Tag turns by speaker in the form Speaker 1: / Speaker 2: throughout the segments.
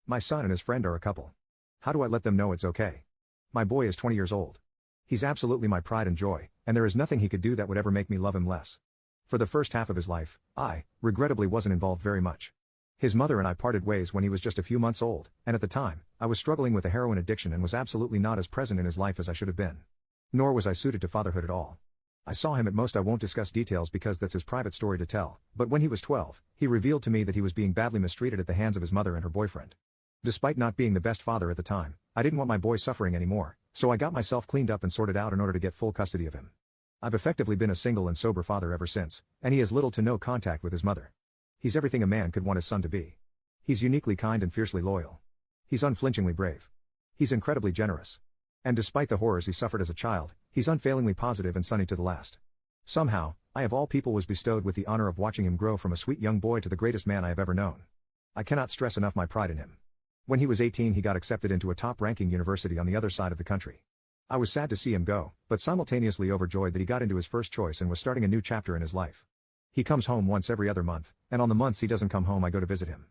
Speaker 1: My son and his friend are a couple. How do I let them know it's okay? My boy is 20 years old. He's absolutely my pride and joy, and there is nothing he could do that would ever make me love him less. For the first half of his life, I, regrettably, wasn't involved very much. His mother and I parted ways when he was just a few months old, and at the time, I was struggling with a heroin addiction and was absolutely not as present in his life as I should have been. Nor was I suited to fatherhood at all. I saw him at most. I won't discuss details because that's his private story to tell, but when he was 12, he revealed to me that he was being badly mistreated at the hands of his mother and her boyfriend. Despite not being the best father at the time, I didn't want my boy suffering anymore, so I got myself cleaned up and sorted out in order to get full custody of him. I've effectively been a single and sober father ever since, and he has little to no contact with his mother. He's everything a man could want his son to be. He's uniquely kind and fiercely loyal. He's unflinchingly brave. He's incredibly generous. And despite the horrors he suffered as a child, he's unfailingly positive and sunny to the last. Somehow, I of all people was bestowed with the honor of watching him grow from a sweet young boy to the greatest man I have ever known. I cannot stress enough my pride in him. When he was 18, he got accepted into a top-ranking university on the other side of the country. I was sad to see him go, but simultaneously overjoyed that he got into his first choice and was starting a new chapter in his life. He comes home once every other month, and on the months he doesn't come home I go to visit him.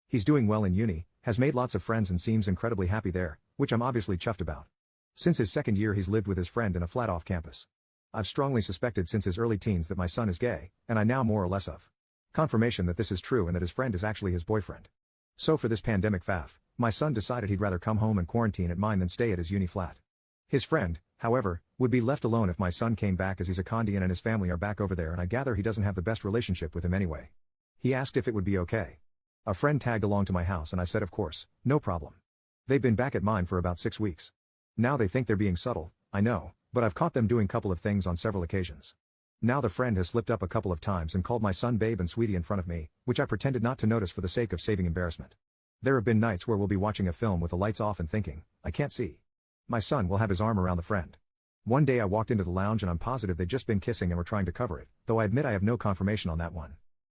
Speaker 1: He's doing well in uni, has made lots of friends and seems incredibly happy there, which I'm obviously chuffed about. Since his second year he's lived with his friend in a flat off campus. I've strongly suspected since his early teens that my son is gay, and I now more or less have confirmation that this is true and that his friend is actually his boyfriend. So for this pandemic faff, my son decided he'd rather come home and quarantine at mine than stay at his uni flat. His friend, however, would be left alone if my son came back as he's a Condian and his family are back over there and I gather he doesn't have the best relationship with him anyway. He asked if it would be okay. A friend tagged along to my house and I said of course, no problem. They've been back at mine for about 6 weeks. Now they think they're being subtle, I know, but I've caught them doing couple of things on several occasions. Now the friend has slipped up a couple of times and called my son babe and sweetie in front of me, which I pretended not to notice for the sake of saving embarrassment. There have been nights where we'll be watching a film with the lights off and thinking, I can't see. My son will have his arm around the friend. One day I walked into the lounge and I'm positive they'd just been kissing and were trying to cover it, though I admit I have no confirmation on that one.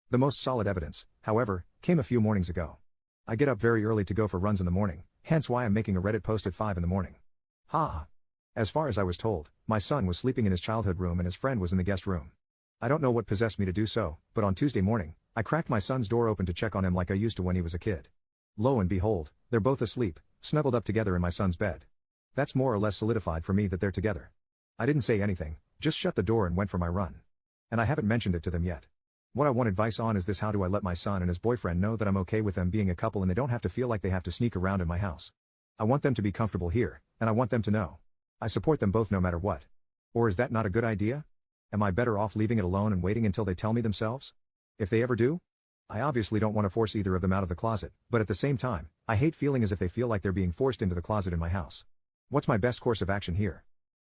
Speaker 1: The most solid evidence, however, came a few mornings ago. I get up very early to go for runs in the morning, hence why I'm making a Reddit post at 5 in the morning. Ha! As far as I was told, my son was sleeping in his childhood room and his friend was in the guest room. I don't know what possessed me to do so, but on Tuesday morning, I cracked my son's door open to check on him like I used to when he was a kid. Lo and behold, they're both asleep, snuggled up together in my son's bed. That's more or less solidified for me that they're together. I didn't say anything, just shut the door and went for my run. And I haven't mentioned it to them yet. What I want advice on is this: how do I let my son and his boyfriend know that I'm okay with them being a couple and they don't have to feel like they have to sneak around in my house? I want them to be comfortable here, and I want them to know I support them both no matter what. Or is that not a good idea? Am I better off leaving it alone and waiting until they tell me themselves? If they ever do? I obviously don't want to force either of them out of the closet, but at the same time, I hate feeling as if they feel like they're being forced into the closet in my house. What's my best course of action here?